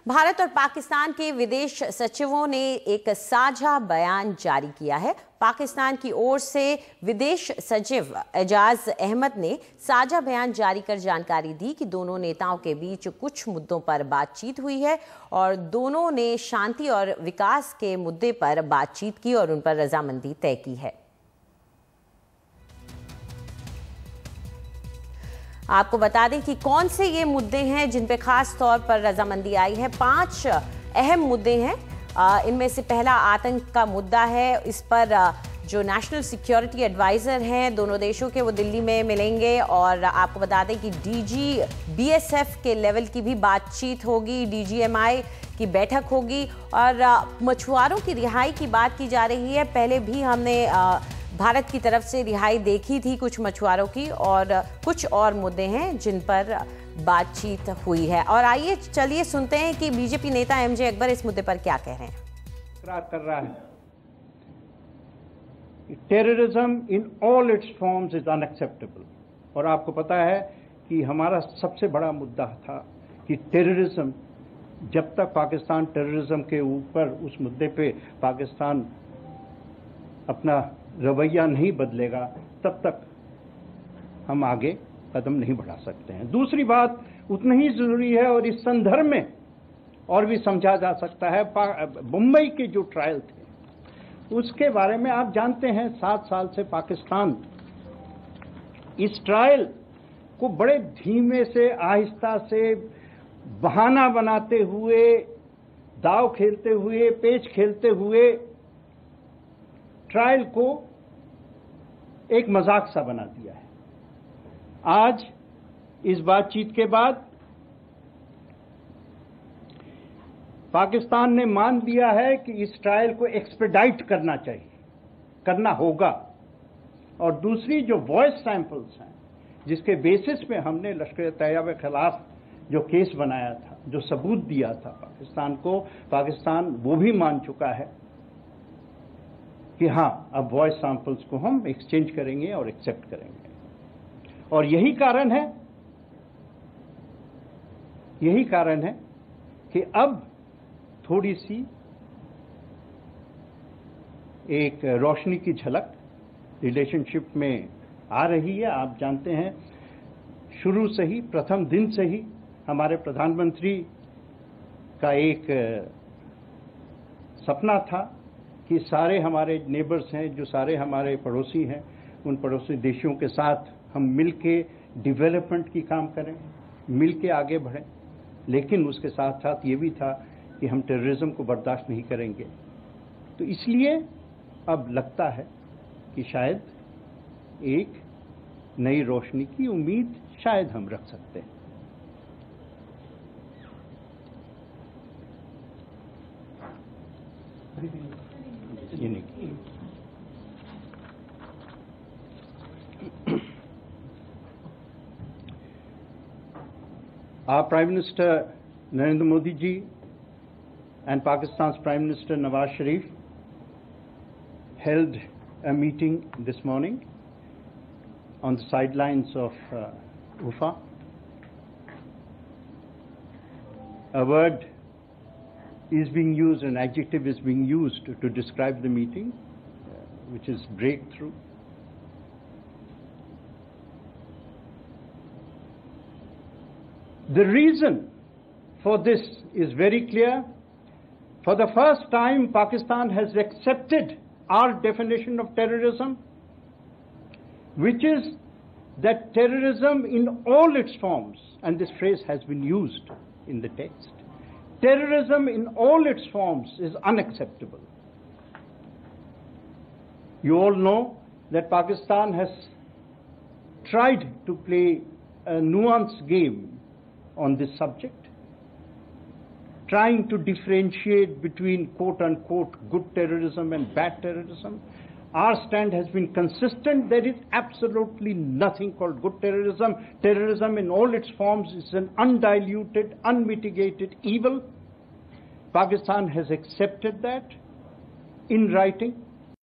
भारत और पाकिस्तान के विदेश सचिवों ने एक साझा बयान जारी किया है। पाकिस्तान की ओर से विदेश सचिव एजाज अहमद ने साझा बयान जारी कर जानकारी दी कि दोनों नेताओं के बीच कुछ मुद्दों पर बातचीत हुई है और दोनों ने शांति और विकास के मुद्दे पर बातचीत की और उन पर रजामंदी तय की है। आपको बता दें कि कौन से ये मुद्दे हैं जिन पे खास तौर पर रजामंदी आई है। 5 अहम मुद्दे हैं। इनमें से पहला आतंक का मुद्दा है। इस पर जो नेशनल सिक्योरिटी एडवाइजर हैं दोनों देशों के, वो दिल्ली में मिलेंगे और आपको बता दें कि डीजी बीएसएफ के लेवल की भी बातचीत होगी, डीजीएमआई की बैठक होगी और मछुआरों की रिहाई की बात की जा रही है। पहले भी हमने भारत की तरफ से रिहाई देखी थी कुछ मछुआरों की और कुछ और मुद्दे हैं जिन पर बातचीत हुई है। और आइए चलिए सुनते हैं कि बीजेपी नेता एमजे अकबर इस मुद्दे पर क्या कह रहे हैं। इकरार कर रहा है terrorism in all it's forms is unacceptable. और आपको पता है कि हमारा सबसे बड़ा मुद्दा था कि टेररिज्म, जब तक पाकिस्तान टेररिज्म के ऊपर उस मुद्दे पे पाकिस्तान अपना रवैया नहीं बदलेगा, तब तक हम आगे कदम नहीं बढ़ा सकते हैं। दूसरी बात उतनी ही जरूरी है और इस संदर्भ में और भी समझा जा सकता है, मुंबई के जो ट्रायल थे उसके बारे में आप जानते हैं 7 साल से पाकिस्तान इस ट्रायल को बड़े धीमे से, आहिस्ता से, बहाना बनाते हुए, दाव खेलते हुए, पेच खेलते हुए ट्रायल को एक मजाक सा बना दिया है। आज इस बातचीत के बाद पाकिस्तान ने मान लिया है कि इस ट्रायल को एक्सपेडाइट करना चाहिए, करना होगा। और दूसरी जो वॉइस सैंपल्स हैं जिसके बेसिस पे हमने लश्कर-ए-तैयबा के खिलाफ जो केस बनाया था, जो सबूत दिया था पाकिस्तान को, पाकिस्तान वो भी मान चुका है कि हां, अब वॉइस सैंपल्स को हम एक्सचेंज करेंगे और एक्सेप्ट करेंगे। और यही कारण है कि अब थोड़ी सी एक रोशनी की झलक रिलेशनशिप में आ रही है। आप जानते हैं शुरू से ही, प्रथम दिन से ही हमारे प्रधानमंत्री का एक सपना था कि सारे हमारे नेबर्स हैं, जो सारे हमारे पड़ोसी हैं, उन पड़ोसी देशों के साथ हम मिलके डेवलपमेंट की काम करें, मिलके आगे बढ़ें। लेकिन उसके साथ साथ ये भी था कि हम टेररिज्म को बर्दाश्त नहीं करेंगे। तो इसलिए अब लगता है कि शायद एक नई रोशनी की उम्मीद शायद हम रख सकते हैं। Our Prime Minister Narendra Modi ji and Pakistan's Prime Minister Nawaz Sharif held a meeting this morning on the sidelines of UFA. A word is being used, an adjective is being used to describe the meeting, which is breakthrough. The reason for this is very clear. For the first time, Pakistan has accepted our definition of terrorism, which is that terrorism in all its forms, and this phrase has been used in the text, terrorism in all its forms is unacceptable. You all know that Pakistan has tried to play a nuanced game on this subject, trying to differentiate between quote-unquote good terrorism and bad terrorism. Our stand has been consistent. There is absolutely nothing called good terrorism. Terrorism in all its forms is an undiluted, unmitigated evil. Pakistan has accepted that in writing.